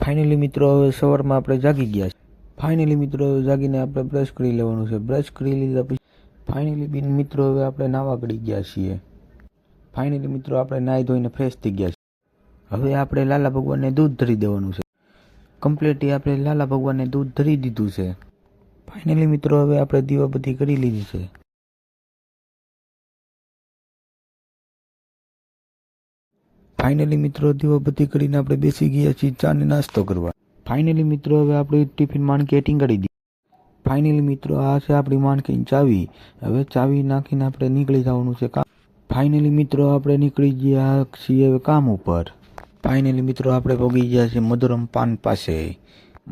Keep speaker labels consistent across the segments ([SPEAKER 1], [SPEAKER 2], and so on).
[SPEAKER 1] Finally મિત્રો હવે સવારમાં આપણે જાગી ગયા છે. ફાઇનલી મિત્રો જાગીને આપણે બ્રશ કરી લેવાનું છે. બ્રશ કરી લીધા પછી ફાઇનલી બિન મિત્રો હવે આપણે નાવા ગળી ગયા છીએ. ફાઇનલી મિત્રો આપણે નાહી ધોઈને ફ્રેશ થઈ ગયા છે. હવે આપણે લાલા ભગવાનને દૂધ ધરી દેવાનું છે. કમ્પ્લીટલી આપણે લાલા ભગવાનને દૂધ ધરી દીધું છે. ફાઇનલી મિત્રો હવે આપણે દીવાબત્તી કરી લીધી છે. ફાઇનલી મિત્રો દીવાબત્તી કરીને આપણે બેસી ગયા છીએ ચાને નાસ્તો કરવા. ફાઇનલી મિત્રો હવે આપણે ટિફિન માણકી ટીંગાડી દીધી. ફાઇનલી મિત્રો આ છે આપણી માણકીની ચાવી. હવે ચાવી નાખીને આપણે નીકળી જવાનું છે કામ. ફાઇનલી મિત્રો આપણે નીકળી ગયા છીએ હવે કામ ઉપર. ફાઇનલી મિત્રો આપણે પહોંચી ગયા છીએ મધુરમ પાન પાસે.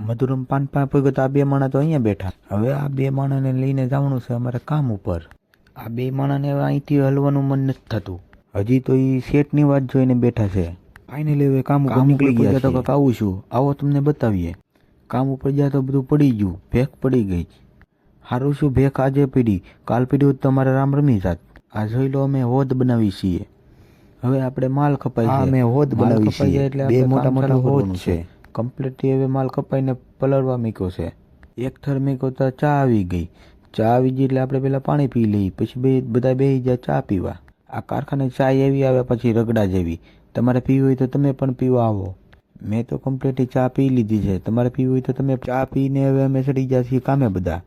[SPEAKER 1] મધુરમ પાન પાસે આ બે માણસ તો અહીંયા બેઠા. હવે આ બે માણસને લઈને જવાનું છે અમારે કામ ઉપર. આ બે માણસને હવે અહીંથી હલવાનું મન નથી થતું. હજી તો એ શેઠની વાત જોઈને બેઠા છે. ફાઇનલી હવે કામ ઉપર નીકળી ગયા તો કાંક આવું છું. આવો તમને બતાવીએ. કામ ઉપર ગયા તો બધું પડી ગયું. ભેખ પડી ગઈ. સારું શું ભેખ આજે પડી, કાલ પડી હોત તો અમારે રામ રમી જાત. આ જોઈ લો અમે હોદ બનાવી છીએ. હવે આપણે માલ કપાઈ છે. અમે હોદ બનાવી છીએ એટલે બે મોટા મોટા હોદ છે. કમ્પ્લીટલી હવે માલ કપાઈને પલળવા મૂક્યો છે. એક થર મૂક્યો તો ચા આવી ગઈ. ચા આવી ગઈ એટલે આપણે પેલા પાણી પી લઈએ, પછી બધા બેસી જાય ચા પીવા. આ કારખાને ચા એવી આવે પછી રગડા જેવી. તમારે પીવી હોય તો તમે પણ પીવા આવો. મેં તો કમ્પ્લીટલી ચા પી લીધી છે. તમારે પીવી હોય તો તમે ચા પીને હવે અમે ચડી ગયા છીએ કામે બધા.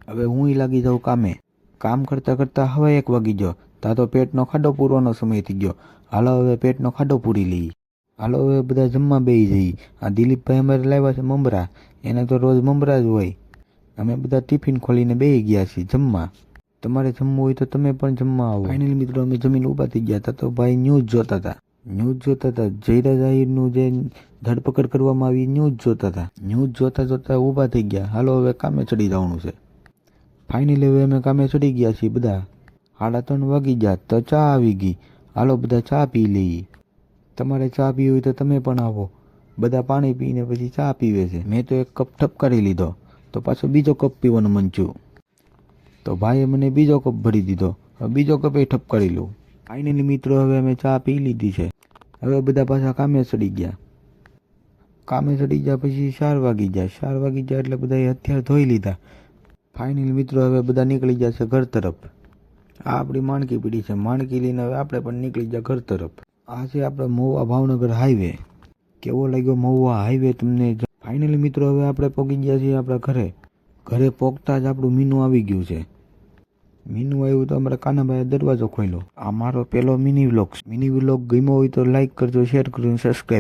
[SPEAKER 1] હવે હું લાગી જાઉં કામે. કામ કરતાં કરતાં હવે 1 વાગી ગયો. તા તો પેટનો ખાડો પૂરવાનો સમય થઈ ગયો. હાલો હવે પેટનો ખાડો પૂરી લઈએ. હાલો હવે બધા જમવા બેસી જઈએ. આ દિલીપભાઈ અમારે લાવ્યા છે મમરા. એને તો રોજ મમરા જ હોય. અમે બધા ટિફિન ખોલીને બેસી ગયા છીએ જમવા. તમારે જમવું હોય તો તમે પણ જમવા આવો. ફાઇનલી મિત્રો અમે જમીન ઊભા થઈ ગયા હતા તો ભાઈ ન્યૂઝ જોતા હતા. જયરા જાહીરનું જે ધરપકડ કરવામાં આવી ન્યૂઝ જોતા હતા. ન્યૂઝ જોતા જોતા ઊભા થઈ ગયા. હાલો હવે કામે ચડી જવાનું છે. ફાઇનલી હવે અમે કામે ચડી ગયા છીએ બધા. 3:30 વાગી ગયા તો ચા આવી ગઈ. હાલો બધા ચા પી લઈએ. તમારે ચા પીવી હોય તો તમે પણ આવો. બધા પાણી પીને પછી ચા પીવે છે. મેં તો 1 કપ ઠપકારી લીધો તો પાછો બીજો કપ પીવાનું મન થયું તો ભાઈએ મને બીજો કપ ભરી દીધો. હવે બીજો કપ એ ઠપકારી લઉં. ફાઇનલી મિત્રો હવે અમે ચા પી લીધી છે. હવે બધા પાછા કામે ચડી ગયા. કામે ચડી ગયા પછી 4 વાગી ગયા. 4 વાગી ગયા એટલે બધાએ હથિયાર ધોઈ લીધા. ફાઇનલી મિત્રો હવે બધા નીકળી ગયા છે ઘર તરફ. આ આપણી માણકી પીડી છે. માણકી લઈને હવે આપણે પણ નીકળી ગયા ઘર તરફ. આ છે આપણે મહુવા ભાવનગર હાઈવે. કેવો લાગ્યો મહુવા હાઈવે તમને? ફાઇનલી મિત્રો હવે આપણે પહોંચી ગયા છીએ આપણા ઘરે. ઘરે પહોંચતા જ આપણું મીનુ આવી ગયું છે. મીનુ આવ્યું તો અમારા કાનાભાઈએ દરવાજો ખોલ્યો. આ મારો પહેલો મિની વ્લોગ ગમ્યો હોય તો લાઈક કરજો, શેર કરજો, સબસ્ક્રાઈબ.